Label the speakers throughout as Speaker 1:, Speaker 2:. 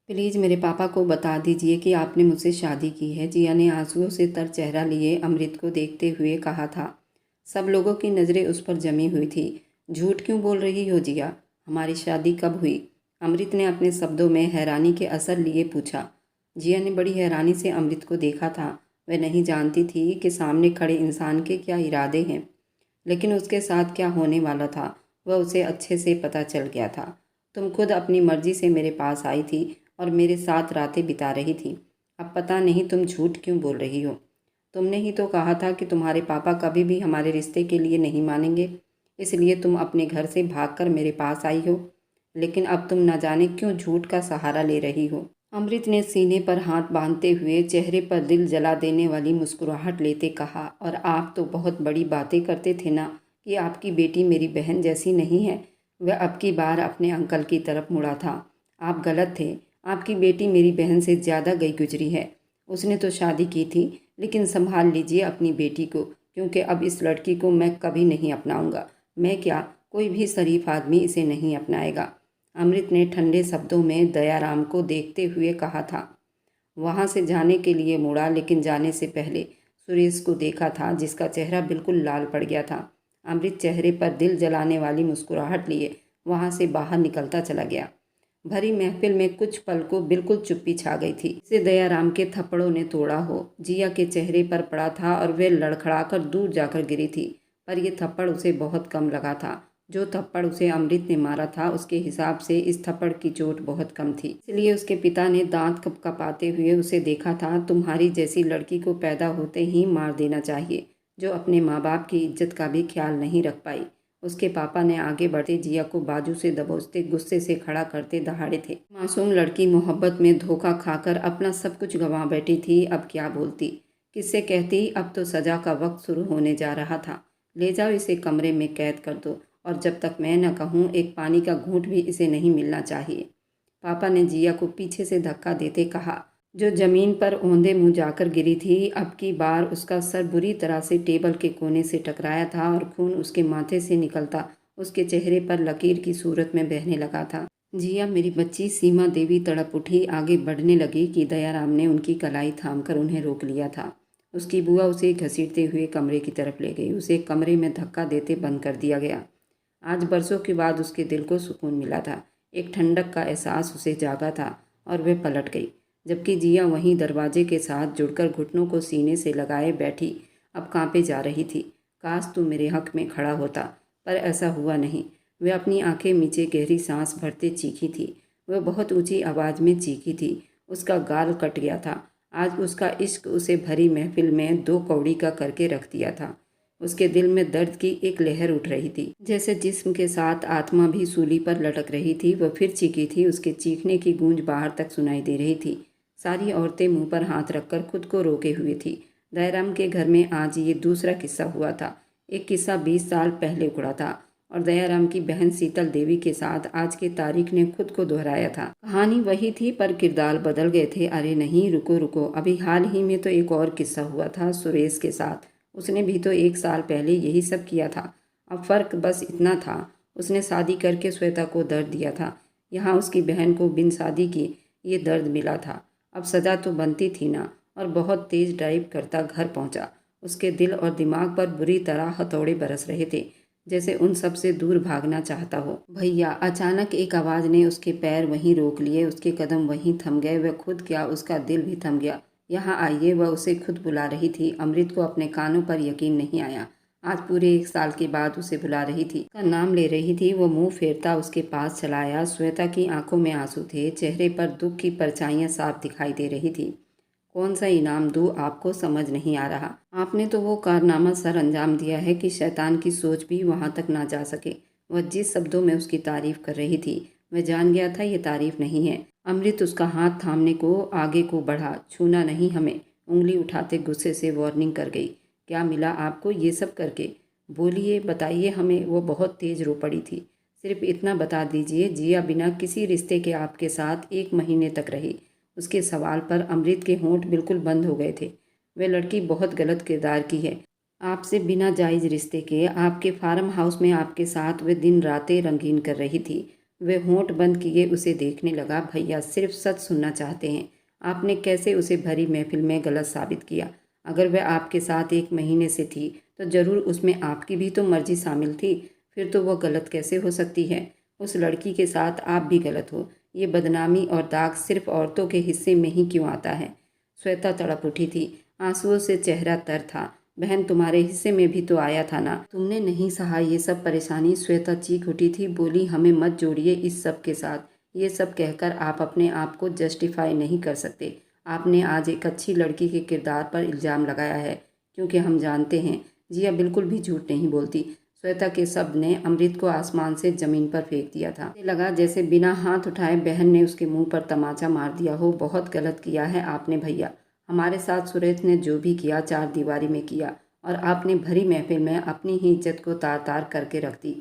Speaker 1: Please मेरे पापा को बता दीजिए कि आपने मुझसे शादी की है। जिया ने आंसुओं से तर चेहरा लिए अमृत को देखते हुए कहा था। सब लोगों की नज़रें उस पर जमी हुई थी। झूठ क्यों बोल रही हो जिया? हमारी शादी कब हुई? अमृत ने अपने शब्दों में हैरानी के असर लिए पूछा। जिया ने बड़ी हैरानी से अमृत को देखा था। वह नहीं जानती थी कि सामने खड़े इंसान के क्या इरादे हैं, लेकिन उसके साथ क्या होने वाला था वह उसे अच्छे से पता चल गया था। तुम खुद अपनी मर्जी से मेरे पास आई थी और मेरे साथ रातें बिता रही थी। अब पता नहीं तुम झूठ क्यों बोल रही हो। तुमने ही तो कहा था कि तुम्हारे पापा कभी भी हमारे रिश्ते के लिए नहीं मानेंगे, इसलिए तुम अपने घर से भागकर मेरे पास आई हो। लेकिन अब तुम न जाने क्यों झूठ का सहारा ले रही हो। अमृत ने सीने पर हाथ बांधते हुए चेहरे पर दिल जला देने वाली मुस्कुराहट लेते कहा, और आप तो बहुत बड़ी बातें करते थे ना कि आपकी बेटी मेरी बहन जैसी नहीं है। वह अब की बार अपने अंकल की तरफ मुड़ा था। आप गलत थे। आपकी बेटी मेरी बहन से ज़्यादा गई गुजरी है। उसने तो शादी की थी, लेकिन संभाल लीजिए अपनी बेटी को, क्योंकि अब इस लड़की को मैं कभी नहीं अपनाऊंगा। मैं क्या, कोई भी शरीफ आदमी इसे नहीं अपनाएगा। अमृत ने ठंडे शब्दों में दयाराम को देखते हुए कहा था। वहाँ से जाने के लिए मुड़ा, लेकिन जाने से पहले सुरेश को देखा था, जिसका चेहरा बिल्कुल लाल पड़ गया था। अमृत चेहरे पर दिल जलाने वाली मुस्कुराहट लिए वहाँ से बाहर निकलता चला गया। भरी महफिल में कुछ पल को बिल्कुल चुप्पी छा गई थी। इसे दयाराम के थप्पड़ों ने तोड़ा हो। जिया के चेहरे पर पड़ा था और वह लड़खड़ाकर दूर जाकर गिरी थी, पर यह थप्पड़ उसे बहुत कम लगा था। जो थप्पड़ उसे अमृत ने मारा था, उसके हिसाब से इस थप्पड़ की चोट बहुत कम थी। इसलिए उसके पिता ने दांत कपकपाते हुए उसे देखा था। तुम्हारी जैसी लड़की को पैदा होते ही मार देना चाहिए, जो अपने माँ बाप की इज्जत का भी ख्याल नहीं रख पाई। उसके पापा ने आगे बढ़ते जिया को बाजू से दबोचते गुस्से से खड़ा करते दहाड़े थे। मासूम लड़की मोहब्बत में धोखा खाकर अपना सब कुछ गंवा बैठी थी। अब क्या बोलती, किससे कहती? अब तो सजा का वक्त शुरू होने जा रहा था। ले जाओ इसे कमरे में कैद कर दो, और जब तक मैं न कहूँ एक पानी का घूंट भी इसे नहीं मिलना चाहिए। पापा ने जिया को पीछे से धक्का देते कहा, जो जमीन पर औंधे मुंह जाकर गिरी थी। अब की बार उसका सर बुरी तरह से टेबल के कोने से टकराया था और खून उसके माथे से निकलता उसके चेहरे पर लकीर की सूरत में बहने लगा था। जिया मेरी बच्ची, सीमा देवी तड़प उठी। आगे बढ़ने लगी कि दयाराम ने उनकी कलाई थामकर उन्हें रोक लिया था। उसकी बुआ उसे घसीटते हुए कमरे की तरफ ले गई। उसे कमरे में धक्का देते बंद कर दिया गया। आज बरसों के बाद उसके दिल को सुकून मिला था। एक ठंडक का एहसास उसे जागा था और वह पलट गई, जबकि जिया वहीं दरवाजे के साथ जुड़कर घुटनों को सीने से लगाए बैठी अब कांपे जा रही थी। काश तू मेरे हक में खड़ा होता, पर ऐसा हुआ नहीं। वह अपनी आंखें मीचे गहरी सांस भरते चीखी थी। वह बहुत ऊंची आवाज़ में चीखी थी। उसका गाल कट गया था। आज उसका इश्क उसे भरी महफिल में दो कौड़ी का करके रख दिया था। उसके दिल में दर्द की एक लहर उठ रही थी, जैसे जिस्म के साथ आत्मा भी सूली पर लटक रही थी। वह फिर चीखी थी। उसके चीखने की गूंज बाहर तक सुनाई दे रही थी। सारी औरतें मुंह पर हाथ रखकर खुद को रोके हुए थी। दयाराम के घर में आज ये दूसरा किस्सा हुआ था। एक किस्सा 20 साल पहले उकड़ा था और दयाराम की बहन शीतल देवी के साथ आज के तारीख ने खुद को दोहराया था। कहानी वही थी, पर किरदार बदल गए थे। अरे नहीं, रुको रुको, अभी हाल ही में तो एक और किस्सा हुआ था सुरेश के साथ। उसने भी तो 1 साल पहले यही सब किया था। अब फ़र्क बस इतना था, उसने शादी करके श्वेता को दर्द दिया था। यहाँ उसकी बहन को बिन शादी की ये दर्द मिला था। अब सज़ा तो बनती थी ना। और बहुत तेज़ ड्राइव करता घर पहुँचा। उसके दिल और दिमाग पर बुरी तरह हथौड़े बरस रहे थे, जैसे उन सब से दूर भागना चाहता हो। भैया, अचानक एक आवाज़ ने उसके पैर वहीं रोक लिए। उसके कदम वहीं थम गए। वह खुद क्या, उसका दिल भी थम गया। यहाँ आइए, वह उसे खुद बुला रही थी। अमृत को अपने कानों पर यकीन नहीं आया। आज पूरे 1 साल के बाद उसे बुला रही थी, उसका नाम ले रही थी। वो मुंह फेरता उसके पास चला आया। श्वेता की आंखों में आंसू थे, चेहरे पर दुख की परछाइयाँ साफ दिखाई दे रही थी। कौन सा इनाम दूँ आपको, समझ नहीं आ रहा। आपने तो वो कारनामा सर अंजाम दिया है कि शैतान की सोच भी वहाँ तक ना जा सके। वह जिस शब्दों में उसकी तारीफ कर रही थी, वह जान गया था ये तारीफ नहीं है। अमृत उसका हाथ थामने को आगे को बढ़ा। छूना नहीं हमें, उंगली उठाते गुस्से से वार्निंग कर गई। क्या मिला आपको ये सब करके? बोलिए, बताइए हमें। वो बहुत तेज रो पड़ी थी। सिर्फ इतना बता दीजिए, जिया बिना किसी रिश्ते के आपके साथ 1 महीने तक रही। उसके सवाल पर अमृत के होंठ बिल्कुल बंद हो गए थे। वह लड़की बहुत गलत किरदार की है। आपसे बिना जायज़ रिश्ते के आपके फार्म हाउस में आपके साथ वह दिन रातें रंगीन कर रही थी। वह होंठ बंद किए उसे देखने लगा। भैया सिर्फ सच सुनना चाहते हैं। आपने कैसे उसे भरी महफिल में गलत साबित किया? अगर वह आपके साथ 1 महीने से थी तो ज़रूर उसमें आपकी भी तो मर्जी शामिल थी। फिर तो वह गलत कैसे हो सकती है? उस लड़की के साथ आप भी गलत हो। ये बदनामी और दाग सिर्फ औरतों के हिस्से में ही क्यों आता है? श्वेता तड़प उठी थी। आंसुओं से चेहरा तर था। बहन, तुम्हारे हिस्से में भी तो आया था ना? तुमने नहीं सहा ये सब परेशानी? श्वेता चीख उठी थी। बोली, हमें मत जोड़िए इस सब के साथ। ये सब कहकर आप अपने आप को जस्टिफाई नहीं कर सकते। आपने आज एक अच्छी लड़की के किरदार पर इल्ज़ाम लगाया है, क्योंकि हम जानते हैं जिया बिल्कुल भी झूठ नहीं बोलती। श्वेता के शब्द ने अमृत को आसमान से जमीन पर फेंक दिया था। उसे लगा जैसे बिना हाथ उठाए बहन ने उसके मुंह पर तमाचा मार दिया हो। बहुत गलत किया है आपने भैया। हमारे साथ सुरेश ने जो भी किया 4 दीवारी में किया, और आपने भरी महफिल में अपनी ही इज्जत को तार तार करके रख दी।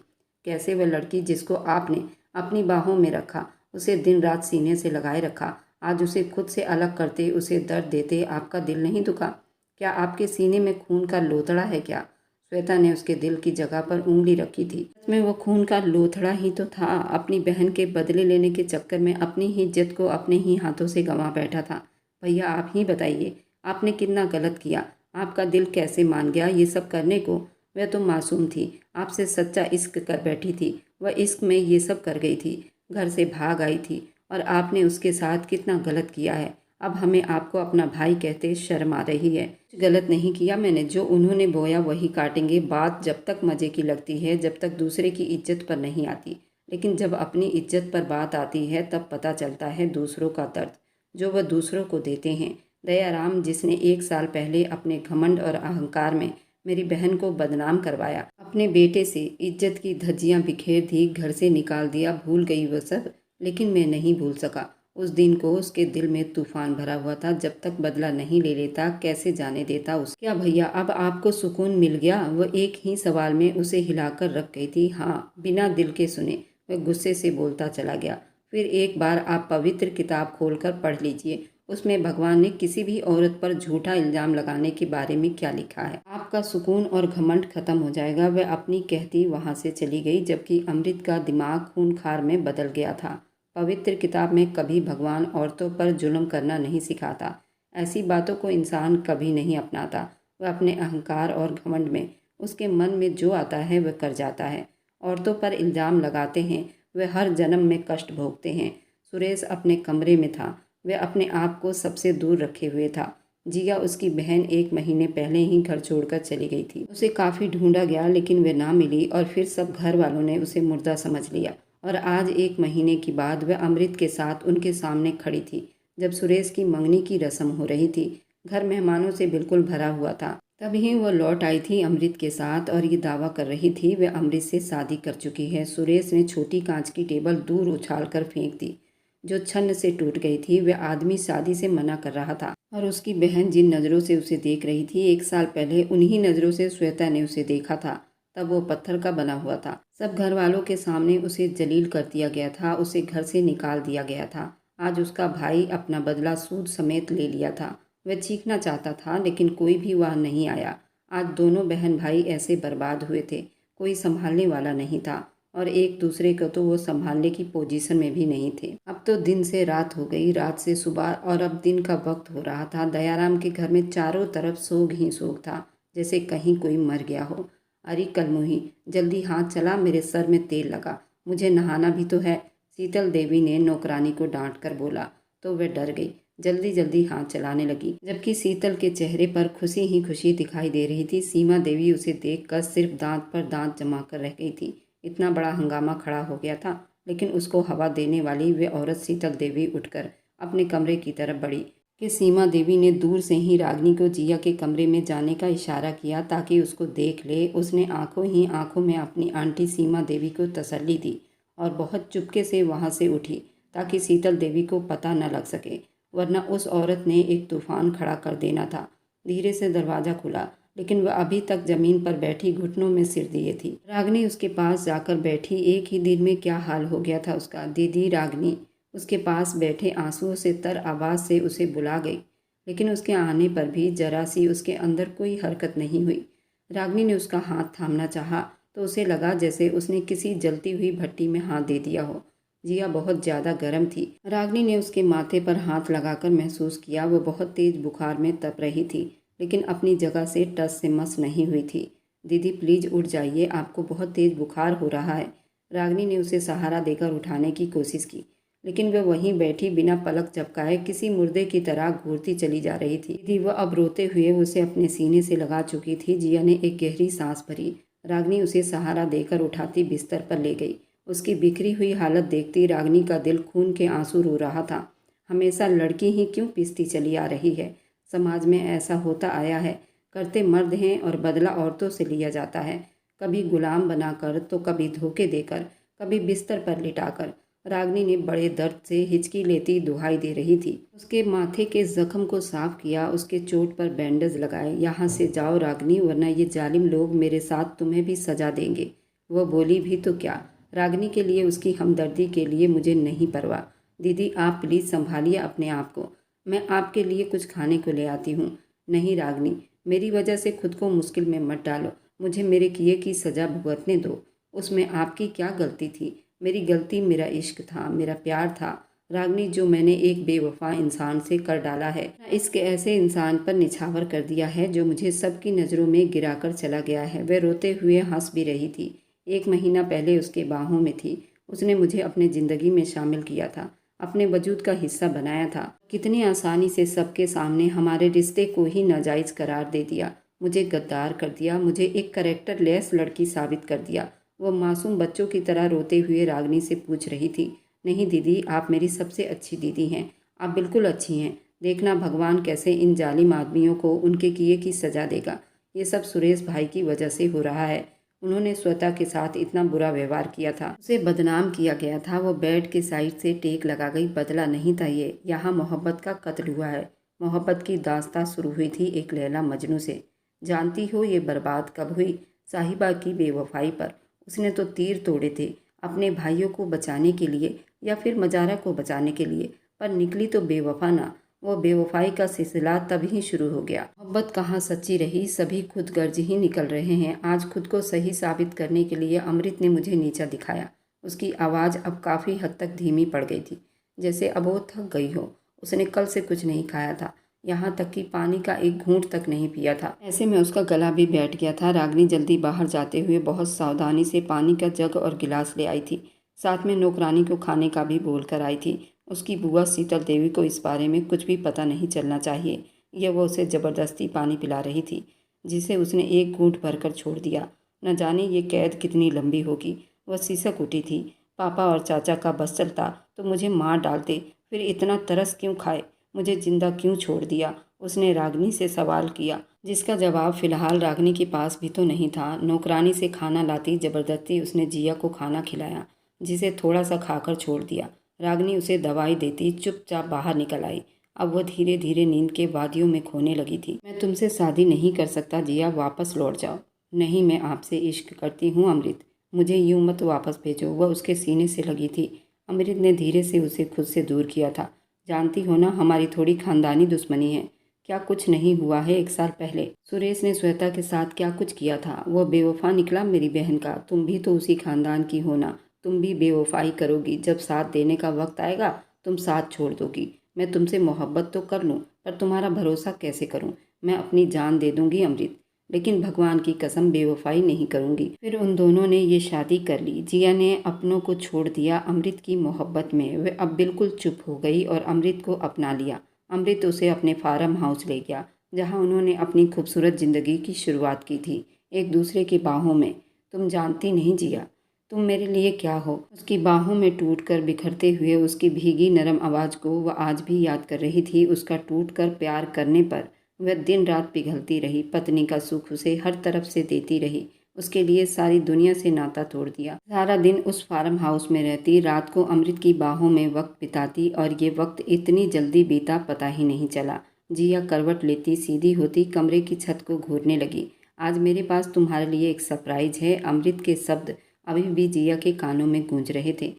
Speaker 1: कैसे वह लड़की जिसको आपने अपनी बाहों में रखा, उसे दिन रात सीने से लगाए रखा, आज उसे खुद से अलग करते, उसे दर्द देते आपका दिल नहीं दुखा? क्या आपके सीने में खून का लोथड़ा है क्या? श्वेता ने उसके दिल की जगह पर उंगली रखी थी। उसमें वो खून का लोथड़ा ही तो था। अपनी बहन के बदले लेने के चक्कर में अपनी ही इज्जत को अपने ही हाथों से गंवा बैठा था। भैया आप ही बताइए, आपने कितना गलत किया? आपका दिल कैसे मान गया ये सब करने को? वह तो मासूम थी, आपसे सच्चा इश्क कर बैठी थी। वह इश्क में ये सब कर गई थी, घर से भाग आई थी, और आपने उसके साथ कितना गलत किया है। अब हमें आपको अपना भाई कहते शर्म आ रही है। कुछ गलत नहीं किया मैंने। जो उन्होंने बोया वही काटेंगे। बात जब तक मज़े की लगती है, जब तक दूसरे की इज्जत पर नहीं आती, लेकिन जब अपनी इज्जत पर बात आती है तब पता चलता है दूसरों का दर्द, जो वह दूसरों को देते हैं। दयाराम, जिसने 1 साल पहले अपने घमंड और अहंकार में मेरी बहन को बदनाम करवाया, अपने बेटे से इज्जत की धज्जियां बिखेर दी, घर से निकाल दिया, भूल गई वो सब। लेकिन मैं नहीं भूल सका उस दिन को। उसके दिल में तूफान भरा हुआ था। जब तक बदला नहीं ले लेता कैसे जाने देता उस। क्या भैया अब आपको सुकून मिल गया? वह एक ही सवाल में उसे हिलाकर रख गई थी। हाँ, बिना दिल के सुने वह गुस्से से बोलता चला गया। फिर एक बार आप पवित्र किताब खोलकर पढ़ लीजिए। उसमें भगवान ने किसी भी औरत पर झूठा इल्ज़ाम लगाने के बारे में क्या लिखा है। आपका सुकून और घमंड खत्म हो जाएगा। वह अपनी कहती वहाँ से चली गई, जबकि अमृत का दिमाग खूनखार में बदल गया था। पवित्र किताब में कभी भगवान औरतों पर जुल्म करना नहीं सिखाता। ऐसी बातों को इंसान कभी नहीं अपनाता। वह अपने अहंकार और घमंड में उसके मन में जो आता है वह कर जाता है। औरतों पर इल्ज़ाम लगाते हैं, वह हर जन्म में कष्ट भोगते हैं। सुरेश अपने कमरे में था। वह अपने आप को सबसे दूर रखे हुए था। जिया, उसकी बहन, 1 महीने पहले ही घर छोड़कर चली गई थी। उसे काफ़ी ढूंढा गया, लेकिन वह ना मिली, और फिर सब घर वालों ने उसे मुर्दा समझ लिया। और आज 1 महीने के बाद वह अमृत के साथ उनके सामने खड़ी थी, जब सुरेश की मंगनी की रस्म हो रही थी। घर मेहमानों से बिल्कुल भरा हुआ था। तभी वह लौट आई थी अमृत के साथ, और ये दावा कर रही थी वह अमृत से शादी कर चुकी है। सुरेश ने छोटी कांच की टेबल दूर उछाल कर फेंक दी, जो छन्न से टूट गई थी। वह आदमी शादी से मना कर रहा था, और उसकी बहन जिन नज़रों से उसे देख रही थी, 1 साल पहले उन्हीं नज़रों से श्वेता ने उसे देखा था। तब वो पत्थर का बना हुआ था। सब घर वालों के सामने उसे जलील कर दिया गया था, उसे घर से निकाल दिया गया था। आज उसका भाई अपना बदला सूद समेत ले लिया था। वह चीखना चाहता था, लेकिन कोई भी वहाँ नहीं आया। आज दोनों बहन भाई ऐसे बर्बाद हुए थे, कोई संभालने वाला नहीं था, और एक दूसरे को तो वो संभालने की पोजीशन में भी नहीं थे। अब तो दिन से रात हो गई, रात से सुबह, और अब दिन का वक्त हो रहा था। दयाराम के घर में चारों तरफ सोग ही सोग था, जैसे कहीं कोई मर गया हो। अरे कलमुही, जल्दी हाथ चला, मेरे सर में तेल लगा, मुझे नहाना भी तो है। शीतल देवी ने नौकरानी को डांट कर बोला, तो वह डर गई, जल्दी जल्दी हाथ चलाने लगी, जबकि शीतल के चेहरे पर खुशी ही खुशी दिखाई दे रही थी। सीमा देवी उसे देखकर सिर्फ दांत पर दांत जमा कर रह गई थी। इतना बड़ा हंगामा खड़ा हो गया था, लेकिन उसको हवा देने वाली वे औरत शीतल देवी उठकर अपने कमरे की तरफ बढ़ी कि सीमा देवी ने दूर से ही रागिनी को जिया के कमरे में जाने का इशारा किया ताकि उसको देख ले। उसने आंखों ही आंखों में अपनी आंटी सीमा देवी को तसल्ली दी और बहुत चुपके से वहां से उठी ताकि शीतल देवी को पता न लग सके, वरना उस औरत ने एक तूफान खड़ा कर देना था। धीरे से दरवाज़ा खुला, लेकिन वह अभी तक जमीन पर बैठी घुटनों में सिर दिए थी। रागिनी उसके पास जाकर बैठी। एक ही दिन में क्या हाल हो गया था उसका। दीदी रागिनी उसके पास बैठे आंसुओं से तर आवाज़ से उसे बुला गई, लेकिन उसके आने पर भी जरा सी उसके अंदर कोई हरकत नहीं हुई। रागिनी ने उसका हाथ थामना चाहा तो उसे लगा जैसे उसने किसी जलती हुई भट्टी में हाथ दे दिया हो। जिया बहुत ज़्यादा गर्म थी। रागिनी ने उसके माथे पर हाथ लगाकर महसूस किया। वो बहुत तेज बुखार में तप रही थी, लेकिन अपनी जगह से टस से मस नहीं हुई थी। दीदी प्लीज़ उठ जाइए, आपको बहुत तेज बुखार हो रहा है। रागिनी ने उसे सहारा देकर उठाने की कोशिश की, लेकिन वह वहीं बैठी बिना पलक झपकाए किसी मुर्दे की तरह घूरती चली जा रही थी। दीदी वह अब रोते हुए उसे अपने सीने से लगा चुकी थी। जिया ने एक गहरी सांस भरी। रागिनी उसे सहारा देकर उठाती बिस्तर पर ले गई। उसकी बिखरी हुई हालत देखती रागिनी का दिल खून के आंसू रो रहा था। हमेशा लड़की ही क्यों पिसती चली आ रही है? समाज में ऐसा होता आया है, करते मर्द हैं और बदला औरतों से लिया जाता है, कभी गुलाम बनाकर तो कभी धोखे देकर, कभी बिस्तर पर लिटाकर। रागिनी ने बड़े दर्द से हिचकी लेती दुहाई दे रही थी। उसके माथे के जख्म को साफ किया, उसके चोट पर बैंडेज लगाए। यहाँ से जाओ रागिनी, वरना ये जालिम लोग मेरे साथ तुम्हें भी सजा देंगे। वह बोली भी तो क्या। रागिनी के लिए, उसकी हमदर्दी के लिए मुझे नहीं परवाह। दीदी आप प्लीज़ संभालिए अपने आप को, मैं आपके लिए कुछ खाने को ले आती हूँ। नहीं रागिनी, मेरी वजह से खुद को मुश्किल में मत डालो। मुझे मेरे किए की सज़ा भुगतने दो। उसमें आपकी क्या गलती थी? मेरी गलती मेरा इश्क था, मेरा प्यार था रागिनी, जो मैंने एक बेवफा इंसान से कर डाला है। इश्क ऐसे इंसान पर निछावर कर दिया है जो मुझे सबकी नज़रों में गिराकर चला गया है। वह रोते हुए हंस भी रही थी। 1 महीना पहले उसके बाहों में थी। उसने मुझे अपने ज़िंदगी में शामिल किया था, अपने वजूद का हिस्सा बनाया था। कितनी आसानी से सबके सामने हमारे रिश्ते को ही नाजायज़ करार दे दिया। मुझे गद्दार कर दिया, मुझे एक कैरेक्टर लेस लड़की साबित कर दिया। वह मासूम बच्चों की तरह रोते हुए रागिनी से पूछ रही थी। नहीं दीदी, आप मेरी सबसे अच्छी दीदी हैं, आप बिल्कुल अच्छी हैं। देखना भगवान कैसे इन जालिम आदमियों को उनके किए की सज़ा देगा। ये सब सुरेश भाई की वजह से हो रहा है। उन्होंने श्वेता के साथ इतना बुरा व्यवहार किया था, उसे बदनाम किया गया था। वो बेड के साइड से टेक लगा गई। बदला नहीं था ये, यहाँ मोहब्बत का कत्ल हुआ है। मोहब्बत की दास्तां शुरू हुई थी एक लैला मजनू से। जानती हो ये बर्बाद कब हुई? साहिबा की बेवफाई पर। उसने तो तीर तोड़े थे अपने भाइयों को बचाने के लिए या फिर मजारा को बचाने के लिए, पर निकली तो बेवफा ना। वो बेवफाई का सिलसिला तभी शुरू हो गया। मोहब्बत कहाँ सच्ची रही, सभी खुद गर्ज ही निकल रहे हैं। आज खुद को सही साबित करने के लिए अमृत ने मुझे नीचा दिखाया। उसकी आवाज़ अब काफ़ी हद तक धीमी पड़ गई थी, जैसे अब वो थक गई हो। उसने कल से कुछ नहीं खाया था, यहाँ तक कि पानी का एक घूंट तक नहीं पिया था। ऐसे में उसका गला भी बैठ गया था। रागिनी जल्दी बाहर जाते हुए बहुत सावधानी से पानी का जग और गिलास ले आई थी। साथ में नौकरानी को खाने का भी बोल कर आई थी। उसकी बुआ शीतल देवी को इस बारे में कुछ भी पता नहीं चलना चाहिए। यह वो उसे ज़बरदस्ती पानी पिला रही थी, जिसे उसने एक घूंट भरकर छोड़ दिया। न जाने ये कैद कितनी लंबी होगी। वह सिसक उठी थी। पापा और चाचा का बस चलता तो मुझे मार डालते, फिर इतना तरस क्यों खाए, मुझे जिंदा क्यों छोड़ दिया? उसने रागिनी से सवाल किया, जिसका जवाब फिलहाल रागिनी के पास भी तो नहीं था। नौकरानी से खाना लाती ज़बरदस्ती उसने जिया को खाना खिलाया, जिसे थोड़ा सा खाकर छोड़ दिया। रागिनी उसे दवाई देती चुपचाप बाहर निकल आई। अब वह धीरे धीरे नींद के वादियों में खोने लगी थी। मैं तुमसे शादी नहीं कर सकता जिया, वापस लौट जाओ। नहीं, मैं आपसे इश्क करती हूँ अमृत, मुझे यूं मत वापस भेजो। वह उसके सीने से लगी थी। अमृत ने धीरे से उसे खुद से दूर किया था। जानती हो ना, हमारी थोड़ी खानदानी दुश्मनी है। क्या कुछ नहीं हुआ है 1 साल पहले सुरेश ने श्वेता के साथ क्या कुछ किया था? वह बेवफा निकला मेरी बहन का। तुम भी तो उसी खानदान की हो ना, तुम भी बेवफाई करोगी। जब साथ देने का वक्त आएगा तुम साथ छोड़ दोगी। मैं तुमसे मोहब्बत तो कर लूँ, पर तुम्हारा भरोसा कैसे करूँ? मैं अपनी जान दे दूंगी अमृत, लेकिन भगवान की कसम बेवफाई नहीं करूंगी। फिर उन दोनों ने ये शादी कर ली। जिया ने अपनों को छोड़ दिया अमृत की मोहब्बत में। वह अब बिल्कुल चुप हो गई और अमृत को अपना लिया। अमृत उसे अपने फार्म हाउस ले गया, जहाँ उन्होंने अपनी खूबसूरत ज़िंदगी की शुरुआत की थी, एक दूसरे की बाहों में। तुम जानती नहीं जिया, तुम मेरे लिए क्या हो। उसकी बाहों में टूटकर बिखरते हुए उसकी भीगी नरम आवाज़ को वह आज भी याद कर रही थी। उसका टूटकर प्यार करने पर वह दिन रात पिघलती रही। पत्नी का सुख उसे हर तरफ से देती रही। उसके लिए सारी दुनिया से नाता तोड़ दिया। सारा दिन उस फार्म हाउस में रहती, रात को अमृत की बाहों में वक्त बिताती, और ये वक्त इतनी जल्दी बीता पता ही नहीं चला। जिया करवट लेती, सीधी होती, कमरे की छत को घूरने लगी। आज मेरे पास तुम्हारे लिए एक सरप्राइज है। अमृत के शब्द अभी भी जिया के कानों में गूंज रहे थे।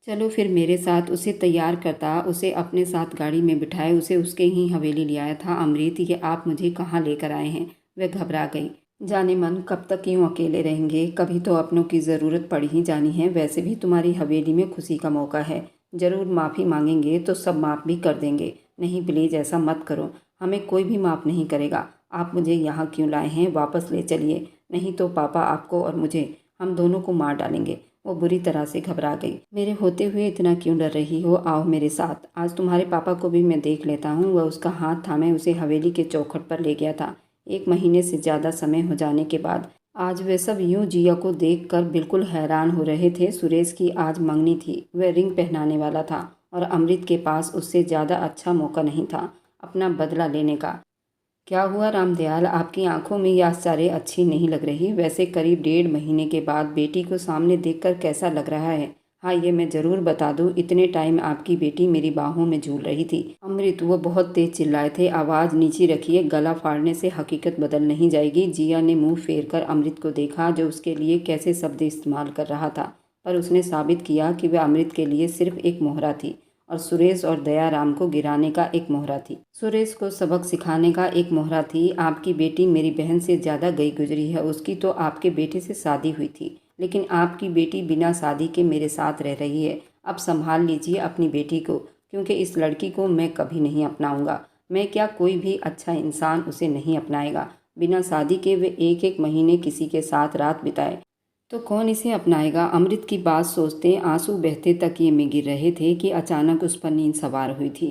Speaker 1: चलो फिर मेरे साथ। उसे तैयार करता, उसे अपने साथ गाड़ी में बिठाए, उसे उसके ही हवेली ले आया था। अमृत, ये आप मुझे कहाँ लेकर आए हैं? वह घबरा गई। जाने मन कब तक यूं अकेले रहेंगे, कभी तो अपनों की ज़रूरत पड़ ही जानी है। वैसे भी तुम्हारी हवेली में खुशी का मौका है, ज़रूर माफ़ी मांगेंगे तो सब माफ़ भी कर देंगे। नहीं प्लीज़ ऐसा मत करो, हमें कोई भी माफ़ नहीं करेगा। आप मुझे यहाँ क्यों लाए हैं, वापस ले चलिए, नहीं तो पापा आपको और मुझे, हम दोनों को मार डालेंगे। वो बुरी तरह से घबरा गई। मेरे होते हुए इतना क्यों डर रही हो, आओ मेरे साथ, आज तुम्हारे पापा को भी मैं देख लेता हूँ। वह उसका हाथ थामे उसे हवेली के चौखट पर ले गया था। 1 महीने से ज़्यादा समय हो जाने के बाद आज वे सब यूं जिया को देखकर बिल्कुल हैरान हो रहे थे। सुरेश की आज मंगनी थी, वह रिंग पहनाने वाला था और अमृत के पास उससे ज़्यादा अच्छा मौका नहीं था अपना बदला लेने का। क्या हुआ रामदयाल, आपकी आंखों में यह आश्चर्य अच्छी नहीं लग रही। वैसे करीब 1.5 महीने के बाद बेटी को सामने देखकर कैसा लग रहा है। हाँ, ये मैं ज़रूर बता दूँ, इतने टाइम आपकी बेटी मेरी बाहों में झूल रही थी। अमृत, वो बहुत तेज चिल्लाए थे। आवाज़ नीची रखिए, गला फाड़ने से हकीकत बदल नहीं जाएगी। जिया ने मुंह फेर कर अमृत को देखा, जो उसके लिए कैसे शब्द इस्तेमाल कर रहा था, पर उसने साबित किया कि वह अमृत के लिए सिर्फ एक मोहरा थी और सुरेश और दयाराम को गिराने का एक मोहरा थी। सुरेश को सबक सिखाने का एक मोहरा थी। आपकी बेटी मेरी बहन से ज़्यादा गई गुजरी है। उसकी तो आपके बेटे से शादी हुई थी, लेकिन आपकी बेटी बिना शादी के मेरे साथ रह रही है। अब संभाल लीजिए अपनी बेटी को, क्योंकि इस लड़की को मैं कभी नहीं अपनाऊंगा। मैं क्या, कोई भी अच्छा इंसान उसे नहीं अपनाएगा। बिना शादी के वे 1-1 महीने किसी के साथ रात बिताए तो कौन इसे अपनाएगा। अमृत की बात सोचते आंसू बहते तकिए में गिर रहे थे कि अचानक उस पर नींद सवार हुई थी।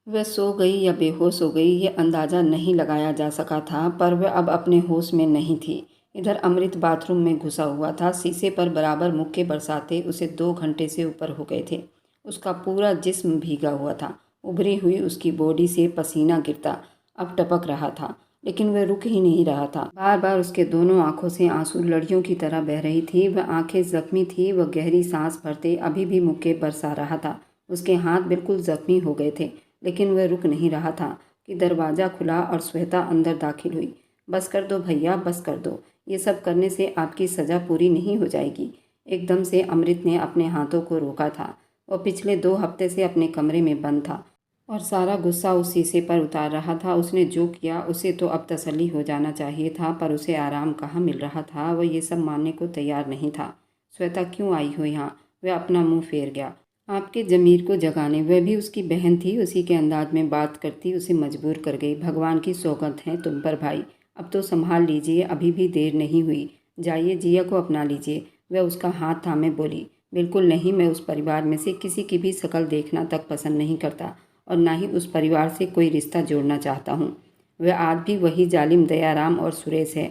Speaker 1: वह सो गई या बेहोश हो गई, ये अंदाज़ा नहीं लगाया जा सका था, पर वह अब अपने होश में नहीं थी। इधर अमृत बाथरूम में घुसा हुआ था। शीशे पर बराबर मुक्के बरसाते उसे 2 घंटे से ऊपर हो गए थे। उसका पूरा जिस्म भीगा हुआ था। उभरी हुई उसकी बॉडी से पसीना गिरता अब टपक रहा था, लेकिन वह रुक ही नहीं रहा था। बार बार उसके दोनों आंखों से आंसू लड़ियों की तरह बह रही थी। वह आंखें जख्मी थी। वह गहरी सांस भरते अभी भी मुक्के बरसा रहा था। उसके हाथ बिल्कुल जख्मी हो गए थे, लेकिन वह रुक नहीं रहा था कि दरवाज़ा खुला और श्वेता अंदर दाखिल हुई। बस कर दो भैया, बस कर दो, ये सब करने से आपकी सज़ा पूरी नहीं हो जाएगी। एकदम से अमृत ने अपने हाथों को रोका था। वह पिछले 2 हफ्ते से अपने कमरे में बंद था और सारा गुस्सा उस शीशे पर उतार रहा था। उसने जो किया उसे तो अब तसल्ली हो जाना चाहिए था, पर उसे आराम कहाँ मिल रहा था। वह ये सब मानने को तैयार नहीं था। श्वेता क्यों आई हो यहाँ, वह अपना मुंह फेर गया। आपके ज़मीर को जगाने, वह भी उसकी बहन थी, उसी के अंदाज में बात करती उसे मजबूर कर गई। भगवान की सौगंध है तुम पर भाई, अब तो संभाल लीजिए, अभी भी देर नहीं हुई। जाइए जिया को अपना लीजिए। वह उसका हाथ थामे बोली, बिल्कुल नहीं, मैं उस परिवार में से किसी की भी शक्ल देखना तक पसंद नहीं करता और ना ही उस परिवार से कोई रिश्ता जोड़ना चाहता हूँ। वह आज भी वही जालिम दयाराम और सुरेश है।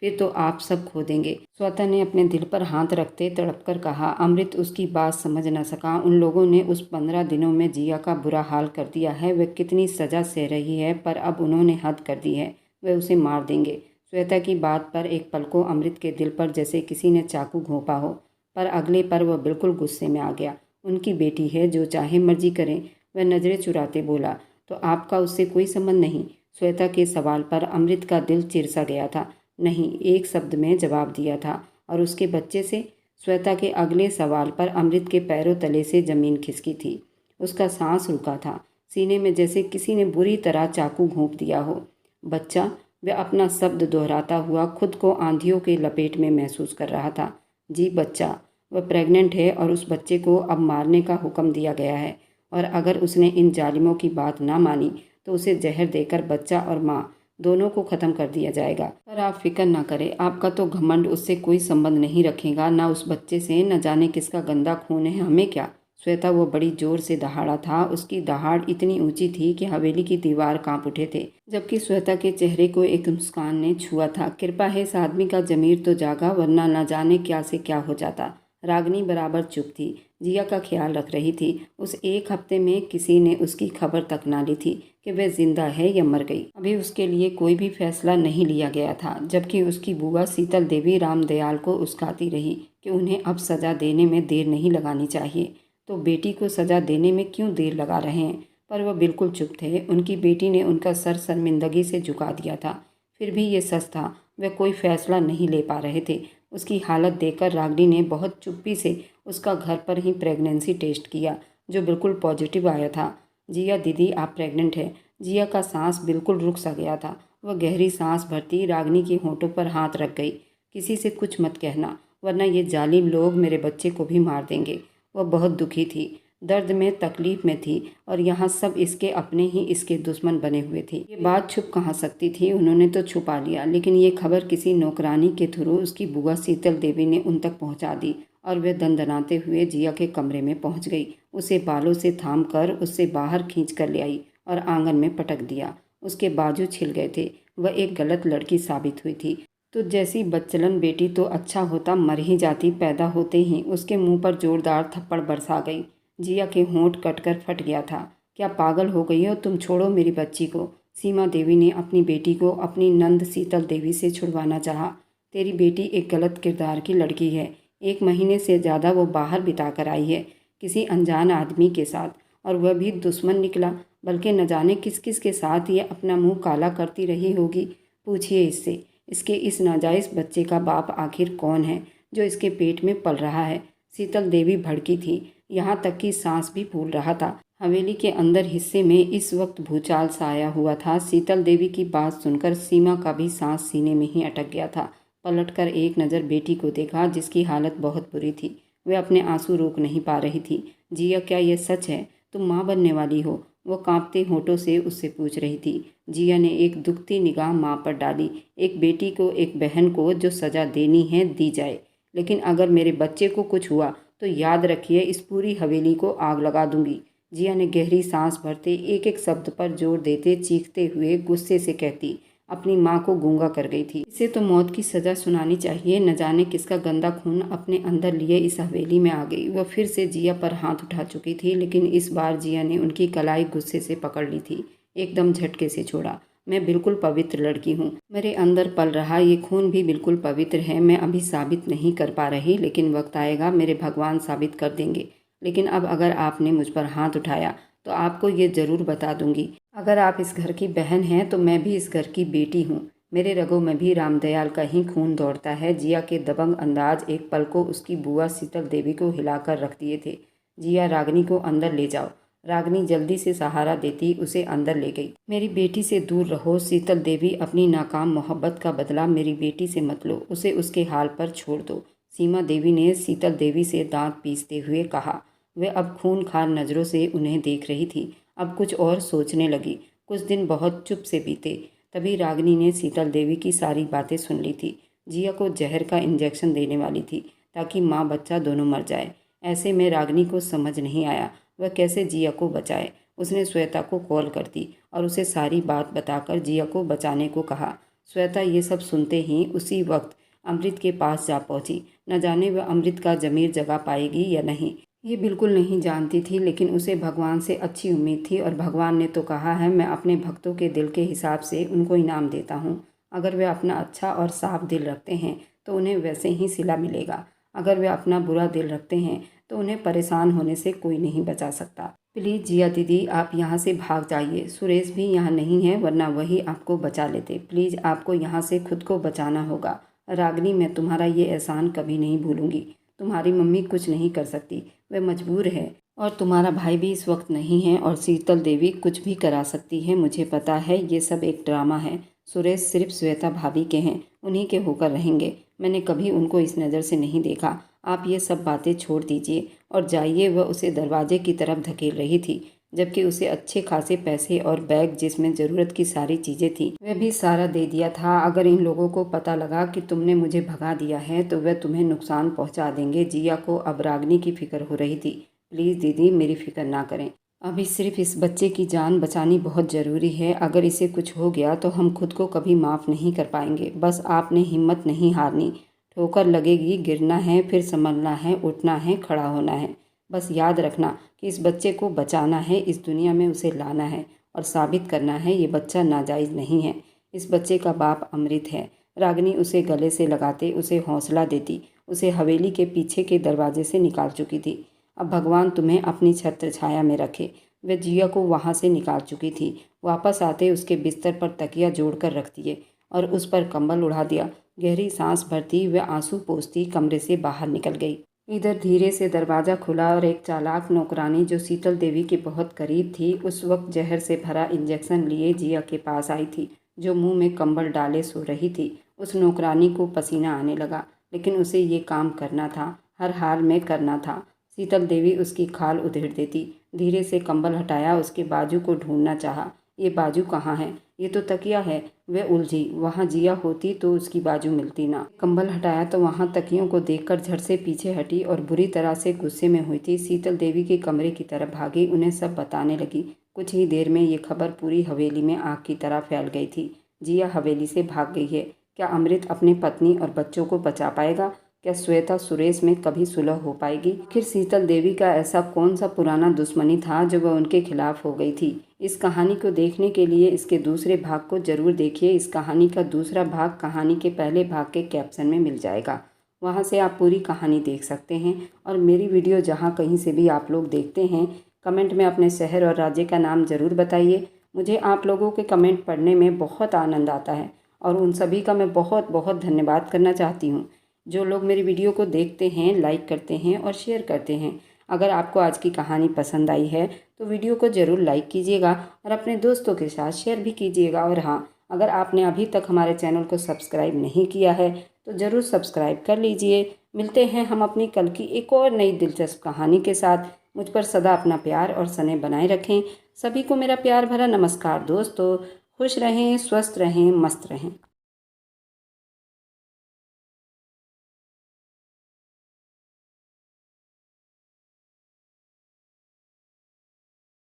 Speaker 1: फिर तो आप सब खो देंगे। श्वेता ने अपने दिल पर हाथ रखते तड़प कर कहा। अमृत उसकी बात समझ न सका। उन लोगों ने उस 15 दिनों में जिया का बुरा हाल कर दिया है। वह कितनी सज़ा सह रही है, पर अब उन्होंने हद कर दी है। वह उसे मार देंगे। श्वेता की बात पर एक पल को अमृत के दिल पर जैसे किसी ने चाकू घोंपा हो, पर अगले पर वह बिल्कुल गुस्से में आ गया। उनकी बेटी है, जो चाहे मर्जी करें। वह नज़रें चुराते बोला, तो आपका उससे कोई संबंध नहीं। श्वेता के सवाल पर अमृत का दिल चिरसा गया था। नहीं, एक शब्द में जवाब दिया था। और उसके बच्चे से? श्वेता के अगले सवाल पर अमृत के पैरों तले से ज़मीन खिसकी थी। उसका सांस रुका था, सीने में जैसे किसी ने बुरी तरह चाकू घोंप दिया हो। बच्चा? वह अपना शब्द दोहराता हुआ खुद को आंधियों के लपेट में महसूस कर रहा था। जी बच्चा। वह प्रेग्नेंट है और उस बच्चे को अब मारने का हुक्म दिया गया है, और अगर उसने इन जालिमों की बात ना मानी तो उसे जहर देकर बच्चा और माँ दोनों को ख़त्म कर दिया जाएगा। पर आप फिक्र ना करें, आपका तो घमंड उससे कोई संबंध नहीं रखेगा, ना उस बच्चे से। न जाने किसका गंदा खून है, हमें क्या। श्वेता वो बड़ी जोर से दहाड़ा था। उसकी दहाड़ इतनी ऊंची थी कि हवेली की दीवार कांप उठे थे, जबकि श्वेता के चेहरे को एक मुस्कान ने छुआ था। कृपा है इस आदमी का जमीर तो जागा, वरना न जाने क्या से क्या हो जाता। रागनी बराबर चुप थी, जिया का ख्याल रख रही थी। उस 1 हफ्ते में किसी ने उसकी खबर तक ना ली थी कि वह जिंदा है या मर गई। अभी उसके लिए कोई भी फैसला नहीं लिया गया था, जबकि उसकी बुआ शीतल देवी रामदयाल को उस्काती रही कि उन्हें अब सज़ा देने में देर नहीं लगानी चाहिए। तो बेटी को सज़ा देने में क्यों देर लगा रहे हैं? पर वह बिल्कुल चुप थे। उनकी बेटी ने उनका सर शर्मिंदगी से झुका दिया था। फिर भी ये सच था, वह कोई फैसला नहीं ले पा रहे थे। उसकी हालत देखकर रागनी ने बहुत चुप्पी से उसका घर पर ही प्रेगनेंसी टेस्ट किया, जो बिल्कुल पॉजिटिव आया था। जिया दीदी, आप प्रेग्नेंट है। जिया का सांस बिल्कुल रुक सा गया था। वह गहरी सांस भरती रागिनी के होठों पर हाथ रख गई। किसी से कुछ मत कहना, वरना ये जालिम लोग मेरे बच्चे को भी मार देंगे। वह बहुत दुखी थी, दर्द में, तकलीफ में थी, और यहाँ सब इसके अपने ही इसके दुश्मन बने हुए थे। ये बात छुप कहाँ सकती थी, उन्होंने तो छुपा लिया, लेकिन ये खबर किसी नौकरानी के थ्रू उसकी बुआ शीतल देवी ने उन तक पहुँचा दी और वह दंदनाते हुए जिया के कमरे में पहुँच गई। उसे बालों से थाम कर उससे बाहर खींच कर ले आई और आंगन में पटक दिया। उसके बाजू छिल गए थे। वह एक गलत लड़की साबित हुई थी। तो जैसी बच्चलन बेटी तो अच्छा होता मर ही जाती। पैदा होते ही उसके मुंह पर जोरदार थप्पड़ बरसा गई। जिया के होंठ कटकर फट गया था। क्या पागल हो गई हो तुम? छोड़ो मेरी बच्ची को। सीमा देवी ने अपनी बेटी को अपनी नंद शीतल देवी से छुड़वाना चाहा। तेरी बेटी एक गलत किरदार की लड़की है। 1 महीने से ज़्यादा वो बाहर बिता कर आई है किसी अनजान आदमी के साथ, और वह भी दुश्मन निकला। बल्कि न जाने किस किस के साथ ये अपना मुंह काला करती रही होगी। पूछिए इससे, इसके इस नाजायज़ बच्चे का बाप आखिर कौन है जो इसके पेट में पल रहा है। शीतल देवी भड़की थी, यहाँ तक कि सांस भी फूल रहा था। हवेली के अंदर हिस्से में इस वक्त भूचाल सा आया हुआ था। शीतल देवी की बात सुनकर सीमा का भी सांस सीने में ही अटक गया था। पलटकर एक नज़र बेटी को देखा, जिसकी हालत बहुत बुरी थी। वह अपने आंसू रोक नहीं पा रही थी। जिया, क्या यह सच है? तुम माँ बनने वाली हो? वो कांपते होठों से उससे पूछ रही थी। जिया ने एक दुखती निगाह माँ पर डाली। एक बेटी को, एक बहन को जो सज़ा देनी है दी जाए, लेकिन अगर मेरे बच्चे को कुछ हुआ तो याद रखिए इस पूरी हवेली को आग लगा दूंगी। जिया ने गहरी सांस भरते, एक एक शब्द पर जोर देते, चीखते हुए गुस्से से कहती, अपनी माँ को गूंगा कर गई थी। इसे तो मौत की सज़ा सुनानी चाहिए। न जाने किसका गंदा खून अपने अंदर लिए इस हवेली में आ गई। वह फिर से जिया पर हाथ उठा चुकी थी, लेकिन इस बार जिया ने उनकी कलाई गुस्से से पकड़ ली थी। एकदम झटके से छोड़ा। मैं बिल्कुल पवित्र लड़की हूँ। मेरे अंदर पल रहा ये खून भी बिल्कुल पवित्र है। मैं अभी साबित नहीं कर पा रही, लेकिन वक्त आएगा, मेरे भगवान साबित कर देंगे। लेकिन अब अगर आपने मुझ पर हाथ उठाया तो आपको ये ज़रूर बता दूंगी, अगर आप इस घर की बहन हैं तो मैं भी इस घर की बेटी हूँ। मेरे रगों में भी रामदयाल का ही खून दौड़ता है। जिया के दबंग अंदाज एक पल को उसकी बुआ शीतल देवी को हिलाकर रख दिए थे। जिया, रागिनी को अंदर ले जाओ। रागिनी जल्दी से सहारा देती उसे अंदर ले गई। मेरी बेटी से दूर रहो शीतल देवी, अपनी नाकाम मोहब्बत का बदला मेरी बेटी से मत लो, उसे उसके हाल पर छोड़ दो। सीमा देवी ने शीतल देवी से दांत पीसते हुए कहा। वह अब खूनखार नज़रों से उन्हें देख रही थी। अब कुछ और सोचने लगी। कुछ दिन बहुत चुप से बीते। तभी रागिनी ने शीतल देवी की सारी बातें सुन ली थी। जिया को जहर का इंजेक्शन देने वाली थी ताकि माँ बच्चा दोनों मर जाए। ऐसे में रागिनी को समझ नहीं आया वह कैसे जिया को बचाए। उसने श्वेता को कॉल कर दी और उसे सारी बात बताकर जिया को बचाने को कहा। श्वेता ये सब सुनते ही उसी वक्त अमृत के पास जा पहुंची। न जाने वह अमृत का ज़मीर जगा पाएगी या नहीं, ये बिल्कुल नहीं जानती थी, लेकिन उसे भगवान से अच्छी उम्मीद थी, और भगवान ने तो कहा है, मैं अपने भक्तों के दिल के हिसाब से उनको इनाम देता हूँ। अगर वे अपना अच्छा और साफ दिल रखते हैं तो उन्हें वैसे ही सिला मिलेगा। अगर वे अपना बुरा दिल रखते हैं तो उन्हें परेशान होने से कोई नहीं बचा सकता। प्लीज़ जिया दीदी, आप यहाँ से भाग जाइए। सुरेश भी यहाँ नहीं है, वरना वही आपको बचा लेते। प्लीज़ आपको यहाँ से खुद को बचाना होगा। रागिनी, मैं तुम्हारा ये एहसान कभी नहीं भूलूंगी। तुम्हारी मम्मी कुछ नहीं कर सकती, वह मजबूर है, और तुम्हारा भाई भी इस वक्त नहीं है, और शीतल देवी कुछ भी करा सकती है। मुझे पता है ये सब एक ड्रामा है। सुरेश सिर्फ श्वेता भाभी के हैं, उन्हीं के होकर रहेंगे। मैंने कभी उनको इस नज़र से नहीं देखा। आप ये सब बातें छोड़ दीजिए और जाइए। वह उसे दरवाजे की तरफ धकेल रही थी, जबकि उसे अच्छे खासे पैसे और बैग जिसमें ज़रूरत की सारी चीज़ें थीं वह भी सारा दे दिया था। अगर इन लोगों को पता लगा कि तुमने मुझे भगा दिया है तो वह तुम्हें नुकसान पहुंचा देंगे। जिया को अब रागिनी की फिक्र हो रही थी। प्लीज़ दीदी, मेरी फिक्र ना करें। अभी सिर्फ इस बच्चे की जान बचानी बहुत ज़रूरी है। अगर इसे कुछ हो गया तो हम खुद को कभी माफ़ नहीं कर पाएंगे। बस आपने हिम्मत नहीं हारनी। ठोकर लगेगी, गिरना है, फिर संभलना है, उठना है, खड़ा होना है। बस याद रखना कि इस बच्चे को बचाना है, इस दुनिया में उसे लाना है और साबित करना है ये बच्चा नाजायज़ नहीं है। इस बच्चे का बाप अमृत है। रागिनी उसे गले से लगाते, उसे हौसला देती, उसे हवेली के पीछे के दरवाजे से निकाल चुकी थी। अब भगवान तुम्हें अपनी छत्र छाया में रखे। वह जिया को वहाँ से निकाल चुकी थी। वापस आते उसके बिस्तर पर तकिया जोड़कर रख दिए और उस पर कंबल उड़ा दिया। गहरी सांस भरती वह आंसू पोंछती कमरे से बाहर निकल गई। इधर धीरे से दरवाज़ा खुला और एक चालाक नौकरानी जो शीतल देवी के बहुत करीब थी, उस वक्त जहर से भरा इंजेक्शन लिए जिया के पास आई थी। जो मुंह में कंबल डाले सो रही थी। उस नौकरानी को पसीना आने लगा, लेकिन उसे ये काम करना था, हर हाल में करना था। शीतल देवी उसकी खाल उधेड़ देती। धीरे से कंबल हटाया, उसके बाजू को ढूंढना चाहा। ये बाजू कहाँ है? ये तो तकिया है। वह उलझी। वहाँ जिया होती तो उसकी बाजू मिलती ना। कंबल हटाया तो वहाँ तकियों को देखकर झट से पीछे हटी और बुरी तरह से गुस्से में हुई थी। शीतल देवी के कमरे की तरफ भागी, उन्हें सब बताने लगी। कुछ ही देर में ये खबर पूरी हवेली में आग की तरह फैल गई थी। जिया हवेली से भाग गई है। क्या अमृत अपनी पत्नी और बच्चों को बचा पाएगा? क्या श्वेता सुरेश में कभी सुलह हो पाएगी? आखिर शीतल देवी का ऐसा कौन सा पुराना दुश्मनी था जो वह उनके खिलाफ हो गई थी? इस कहानी को देखने के लिए इसके दूसरे भाग को जरूर देखिए। इस कहानी का दूसरा भाग कहानी के पहले भाग के कैप्शन में मिल जाएगा, वहाँ से आप पूरी कहानी देख सकते हैं। और मेरी वीडियो जहाँ कहीं से भी आप लोग देखते हैं, कमेंट में अपने शहर और राज्य का नाम ज़रूर बताइए। मुझे आप लोगों के कमेंट पढ़ने में बहुत आनंद आता है और उन सभी का मैं बहुत बहुत धन्यवाद करना चाहती हूँ। जो लोग मेरी वीडियो को देखते हैं, लाइक करते हैं और शेयर करते हैं। अगर आपको आज की कहानी पसंद आई है तो वीडियो को ज़रूर लाइक कीजिएगा और अपने दोस्तों के साथ शेयर भी कीजिएगा। और हाँ, अगर आपने अभी तक हमारे चैनल को सब्सक्राइब नहीं किया है तो ज़रूर सब्सक्राइब कर लीजिए। मिलते हैं हम अपनी कल की एक और नई दिलचस्प कहानी के साथ। मुझ पर सदा अपना प्यार और स्नेह बनाए रखें। सभी को मेरा प्यार भरा नमस्कार दोस्तों। खुश रहें, स्वस्थ रहें, मस्त रहें।